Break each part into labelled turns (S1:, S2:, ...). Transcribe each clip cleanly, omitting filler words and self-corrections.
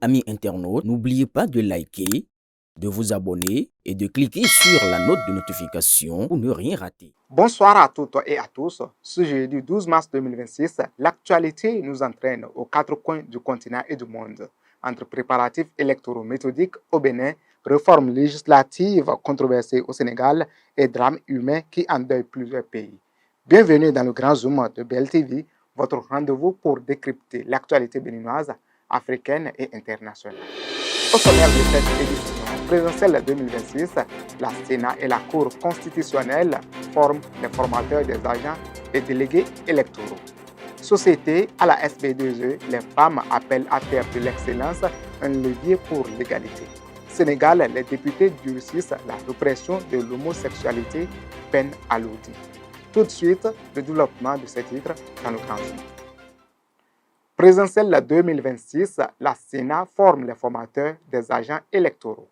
S1: Amis internautes, n'oubliez pas de liker, de vous abonner et de cliquer sur la note de notification pour ne rien rater.
S2: Bonsoir à toutes et à tous. Ce jeudi 12 mars 2026, l'actualité nous entraîne aux quatre coins du continent et du monde. Entre préparatifs électoraux méthodiques au Bénin, réformes législatives controversées au Sénégal et drames humains qui endeuillent plusieurs pays. Bienvenue dans le grand zoom de BLTV, votre rendez-vous pour décrypter l'actualité béninoise, africaine et internationale. Au sommaire de cette édition présidentielle 2026, la Sénat et la Cour constitutionnelle forment les formateurs des agents et délégués électoraux. Société à la SB2E, les femmes appellent à faire de l'excellence un levier pour l'égalité. Sénégal, les députés durcissent la répression de l'homosexualité, peine alourdie. Tout de suite, le développement de ces titres dans le grand jour. Présidentielle 2026, la Sénat forme les formateurs des agents électoraux.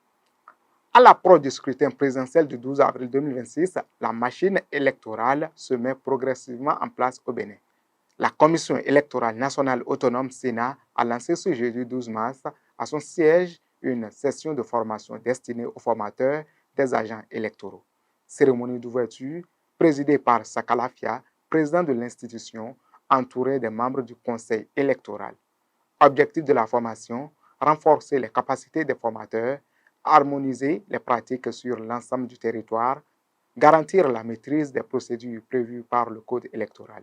S2: À l'approche du scrutin présidentiel du 12 avril 2026, la machine électorale se met progressivement en place au Bénin. La Commission électorale nationale autonome Sénat a lancé ce jeudi 12 mars à son siège une session de formation destinée aux formateurs des agents électoraux. Cérémonie d'ouverture présidée par Sakalafia, président de l'institution, entouré des membres du conseil électoral. Objectif de la formation, renforcer les capacités des formateurs, harmoniser les pratiques sur l'ensemble du territoire, garantir la maîtrise des procédures prévues par le Code électoral.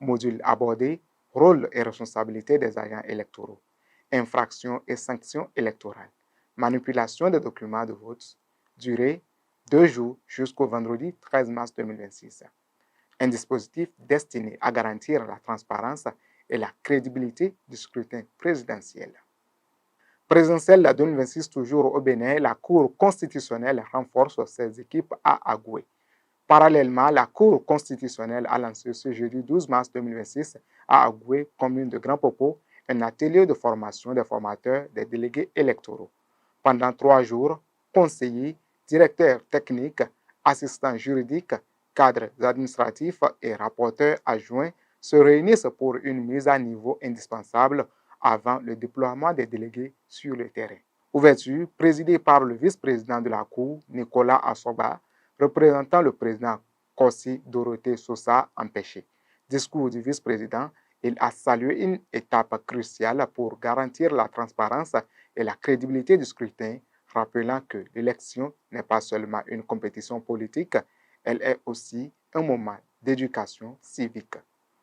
S2: Module abordé, rôle et responsabilité des agents électoraux, infractions et sanctions électorales, manipulation des documents de vote, durée 2 jours jusqu'au vendredi 13 mars 2026. Un dispositif destiné à garantir la transparence et la crédibilité du scrutin présidentiel. Présidentielle 2026 toujours au Bénin, la Cour constitutionnelle renforce ses équipes à Agoué. Parallèlement, la Cour constitutionnelle a lancé ce jeudi 12 mars 2026 à Agoué, commune de Grand Popo, un atelier de formation des formateurs des délégués électoraux. Pendant 3 jours, conseillers, directeurs techniques, assistants juridiques, cadres administratifs et rapporteurs adjoints se réunissent pour une mise à niveau indispensable avant le déploiement des délégués sur le terrain. Ouverture présidée par le vice-président de la Cour, Nicolas Assoba, représentant le président Kossi Dorothée Sosa empêché. Discours du vice-président, il a salué une étape cruciale pour garantir la transparence et la crédibilité du scrutin, rappelant que l'élection n'est pas seulement une compétition politique, elle est aussi un moment d'éducation civique.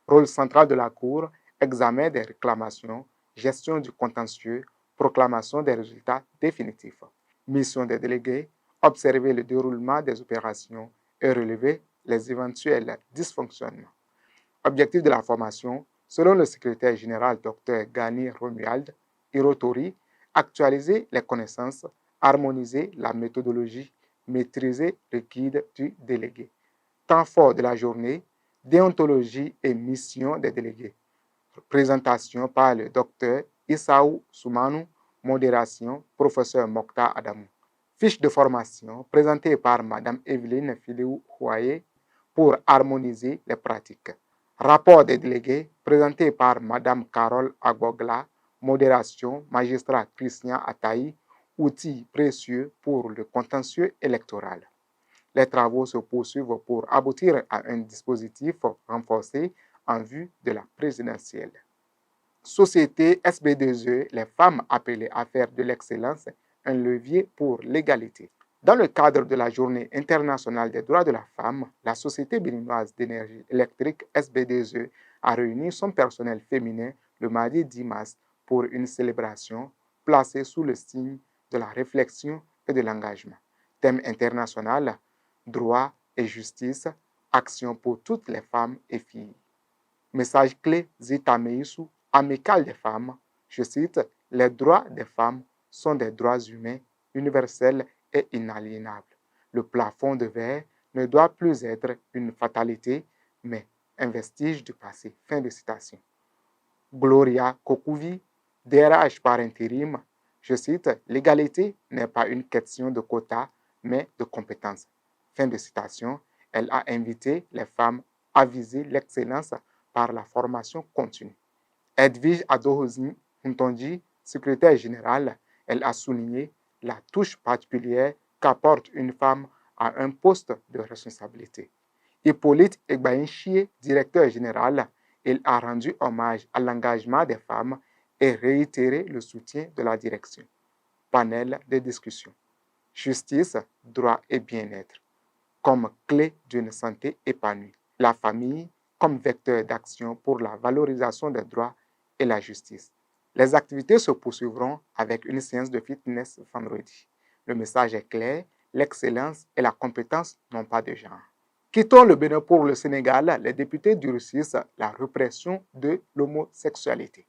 S2: Rôle central de la Cour, examen des réclamations, gestion du contentieux, proclamation des résultats définitifs. Mission des délégués, observer le déroulement des opérations et relever les éventuels dysfonctionnements. Objectif de la formation, selon le secrétaire général Dr Gani Romuald Hirotori, actualiser les connaissances, harmoniser la méthodologie, maîtriser le guide du délégué. Temps fort de la journée, déontologie et mission des délégués. Présentation par le Dr Issaou Soumanu, modération, professeur Mokhtar Adamou. Fiche de formation présentée par Mme Evelyne Filiou-Houaye pour harmoniser les pratiques. Rapport des délégués présenté par Mme Carole Agbogla, modération, magistrat Christian Ataï, outil précieux pour le contentieux électoral. Les travaux se poursuivent pour aboutir à un dispositif renforcé en vue de la présidentielle. Société SB2E, les femmes appelées à faire de l'excellence un levier pour l'égalité. Dans le cadre de la Journée internationale des droits de la femme, la Société béninoise d'énergie électrique SB2E a réuni son personnel féminin le mardi 10 mars pour une célébration placée sous le signe de la réflexion et de l'engagement. Thème international, droit et justice, action pour toutes les femmes et filles. Message clé Zita Meissou, amicale des femmes, je cite, les droits des femmes sont des droits humains universels et inaliénables. Le plafond de verre ne doit plus être une fatalité, mais un vestige du passé. Fin de citation. Gloria Kokuvi, DRH par intérim, je cite, l'égalité n'est pas une question de quota, mais de compétences. Fin de citation. Elle a invité les femmes à viser l'excellence par la formation continue. Edwige Adohozni Ntonji, secrétaire générale, elle a souligné la touche particulière qu'apporte une femme à un poste de responsabilité. Hippolyte Egbainchie, directeur général, il a rendu hommage à l'engagement des femmes et réitéré le soutien de la direction. Panel de discussion. Justice, droit et bien-être comme clé d'une santé épanouie. La famille comme vecteur d'action pour la valorisation des droits et la justice. Les activités se poursuivront avec une séance de fitness vendredi. Le message est clair, l'excellence et la compétence n'ont pas de genre. Quittons le Bénin pour le Sénégal, les députés durcissent la répression de l'homosexualité.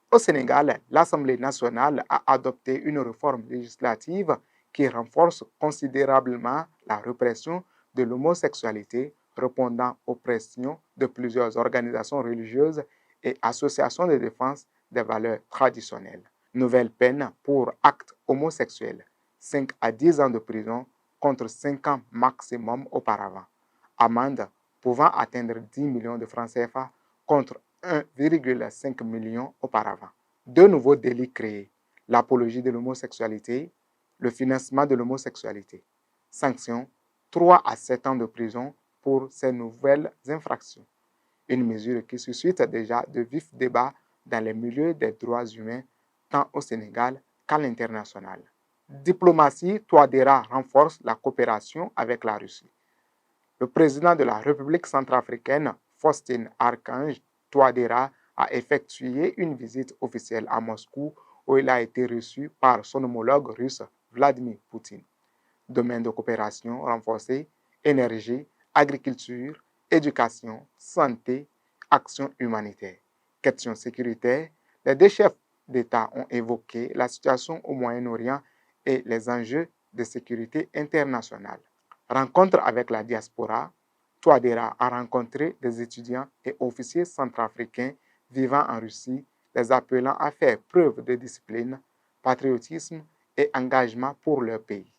S2: Au Sénégal, l'Assemblée nationale a adopté une réforme législative qui renforce considérablement la répression de l'homosexualité, répondant aux pressions de plusieurs organisations religieuses et associations de défense des valeurs traditionnelles. Nouvelle peine pour actes homosexuels, 5 à 10 ans de prison contre 5 ans maximum auparavant. Amende pouvant atteindre 10 millions de francs CFA contre 1,5 million auparavant. Deux nouveaux délits créés, l'apologie de l'homosexualité, le financement de l'homosexualité. Sanction, 3 à 7 ans de prison pour ces nouvelles infractions. Une mesure qui suscite déjà de vifs débats dans les milieux des droits humains, tant au Sénégal qu'à l'international. Diplomatie, Touadéra renforce la coopération avec la Russie. Le président de la République centrafricaine, Faustin Archange Touadéra, a effectué une visite officielle à Moscou où il a été reçu par son homologue russe Vladimir Poutine. Domaine de coopération renforcé, énergie, agriculture, éducation, santé, action humanitaire. Question sécuritaire, les deux chefs d'État ont évoqué la situation au Moyen-Orient et les enjeux de sécurité internationale. Rencontre avec la diaspora, Touadéra a rencontré des étudiants et officiers centrafricains vivant en Russie, les appelant à faire preuve de discipline, patriotisme et engagement pour leur pays.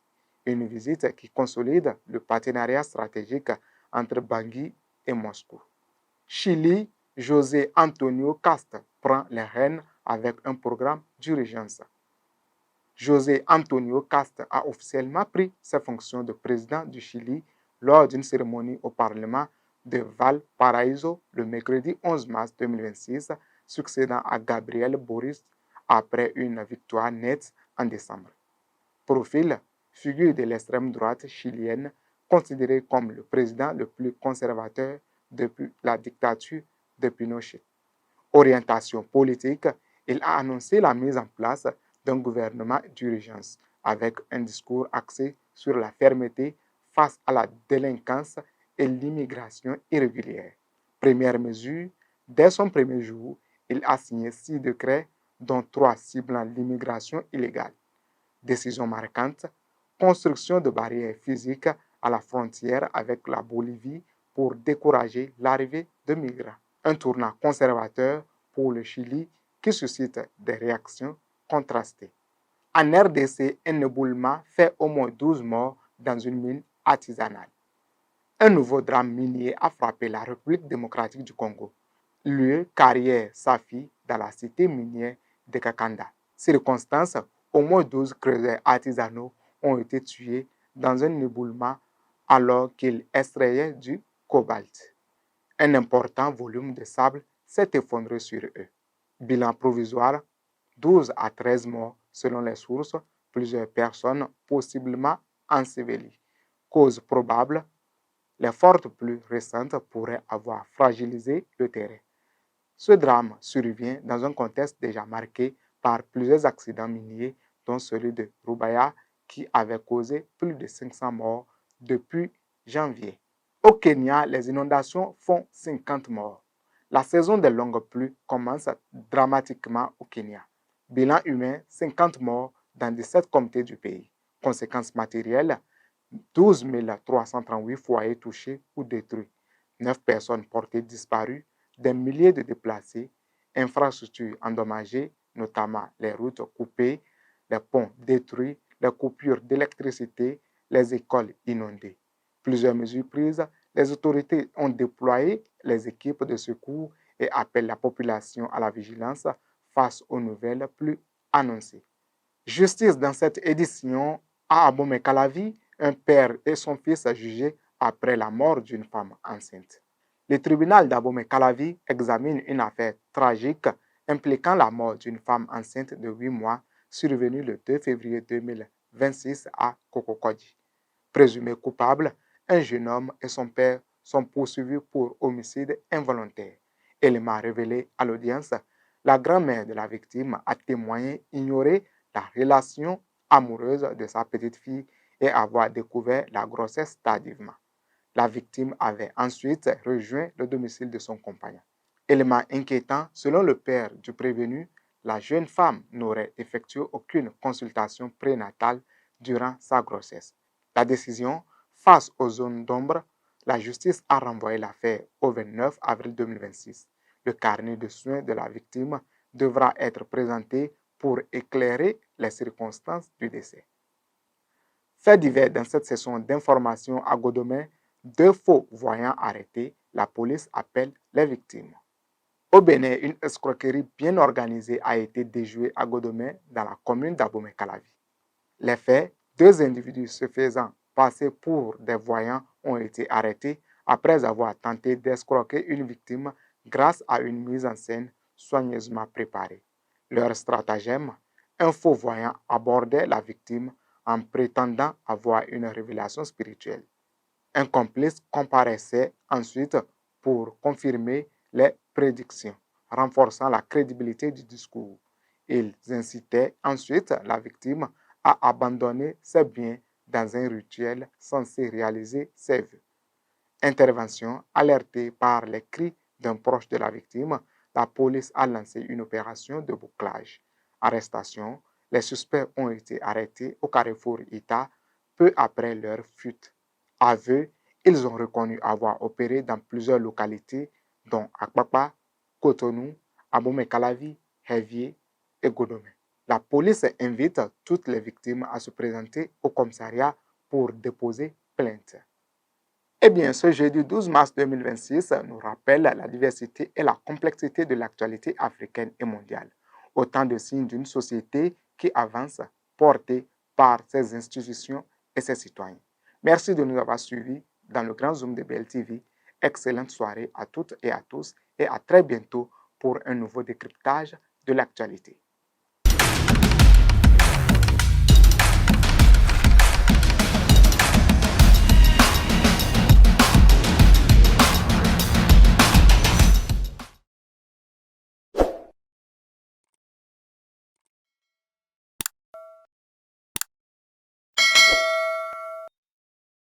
S2: Une visite qui consolide le partenariat stratégique entre Bangui et Moscou. Chili, José Antonio Cast prend les rênes avec un programme d'urgence. José Antonio Cast a officiellement pris ses fonctions de président du Chili lors d'une cérémonie au Parlement de Valparaíso le mercredi 11 mars 2026, succédant à Gabriel Boric après une victoire nette en décembre. Profil, figure de l'extrême droite chilienne, considéré comme le président le plus conservateur depuis la dictature de Pinochet. Orientation politique, il a annoncé la mise en place d'un gouvernement d'urgence avec un discours axé sur la fermeté face à la délinquance et l'immigration irrégulière. Première mesure, dès son premier jour, il a signé 6 décrets, dont 3 ciblant l'immigration illégale. Décision marquante, construction de barrières physiques à la frontière avec la Bolivie pour décourager l'arrivée de migrants. Un tournant conservateur pour le Chili qui suscite des réactions contrastées. En RDC, un éboulement fait au moins 12 morts dans une mine artisanale. Un nouveau drame minier a frappé la République démocratique du Congo. Lieu carrière Safi dans la cité minière de Kakanda. Circonstance, au moins 12 creuseurs artisanaux ont été tués dans un éboulement alors qu'ils extrayaient du cobalt. Un important volume de sable s'est effondré sur eux. Bilan provisoire, 12 à 13 morts selon les sources, plusieurs personnes possiblement ensevelies. Cause probable, les fortes pluies récentes pourraient avoir fragilisé le terrain. Ce drame survient dans un contexte déjà marqué par plusieurs accidents miniers, dont celui de Rubaya qui avait causé plus de 500 morts depuis janvier. Au Kenya, les inondations font 50 morts. La saison des longues pluies commence dramatiquement au Kenya. Bilan humain, 50 morts dans 17 comités du pays. Conséquences matérielles, 12 338 foyers touchés ou détruits, 9 personnes portées disparues, des milliers de déplacés, infrastructures endommagées, notamment les routes coupées, les ponts détruits, les coupures d'électricité, les écoles inondées. Plusieurs mesures prises, les autorités ont déployé les équipes de secours et appellent la population à la vigilance face aux nouvelles pluies annoncé. Justice dans cette édition à Abomey-Calavi, un père et son fils jugés après la mort d'une femme enceinte. Le tribunal d'Abomey-Calavi examine une affaire tragique impliquant la mort d'une femme enceinte de 8 mois survenue le 2 février 2026 à Kokokodji. Présumé coupable, un jeune homme et son père sont poursuivis pour homicide involontaire. Élément révélé à l'audience, la grand-mère de la victime a témoigné ignorer la relation amoureuse de sa petite fille et avoir découvert la grossesse tardivement. La victime avait ensuite rejoint le domicile de son compagnon. Élément inquiétant, selon le père du prévenu, la jeune femme n'aurait effectué aucune consultation prénatale durant sa grossesse. La décision, face aux zones d'ombre, la justice a renvoyé l'affaire au 29 avril 2026. Le carnet de soins de la victime devra être présenté pour éclairer les circonstances du décès. Fait divers dans cette session d'information à Godomé, 2 faux voyants arrêtés, la police appelle les victimes. Au Bénin, une escroquerie bien organisée a été déjouée à Godomé dans la commune d'Abomey-Calavi. Les faits, 2 individus se faisant passer pour des voyants ont été arrêtés après avoir tenté d'escroquer une victime grâce à une mise en scène soigneusement préparée. Leur stratagème, un faux voyant abordait la victime en prétendant avoir une révélation spirituelle. Un complice comparaissait ensuite pour confirmer les prédictions, renforçant la crédibilité du discours. Ils incitaient ensuite la victime à abandonner ses biens dans un rituel censé réaliser ses vœux. Intervention alertée par les cris d'un proche de la victime, la police a lancé une opération de bouclage. Arrestation, les suspects ont été arrêtés au carrefour Ita peu après leur fuite. Aveu, ils ont reconnu avoir opéré dans plusieurs localités, dont Akpakpa, Cotonou, Abomey-Calavi, Hévier et Godomé. La police invite toutes les victimes à se présenter au commissariat pour déposer plainte. Eh bien, ce jeudi 12 mars 2026 nous rappelle la diversité et la complexité de l'actualité africaine et mondiale. Autant de signes d'une société qui avance, portée par ses institutions et ses citoyens. Merci de nous avoir suivis dans le Grand Zoom de BLTV. Excellente soirée à toutes et à tous et à très bientôt pour un nouveau décryptage de l'actualité.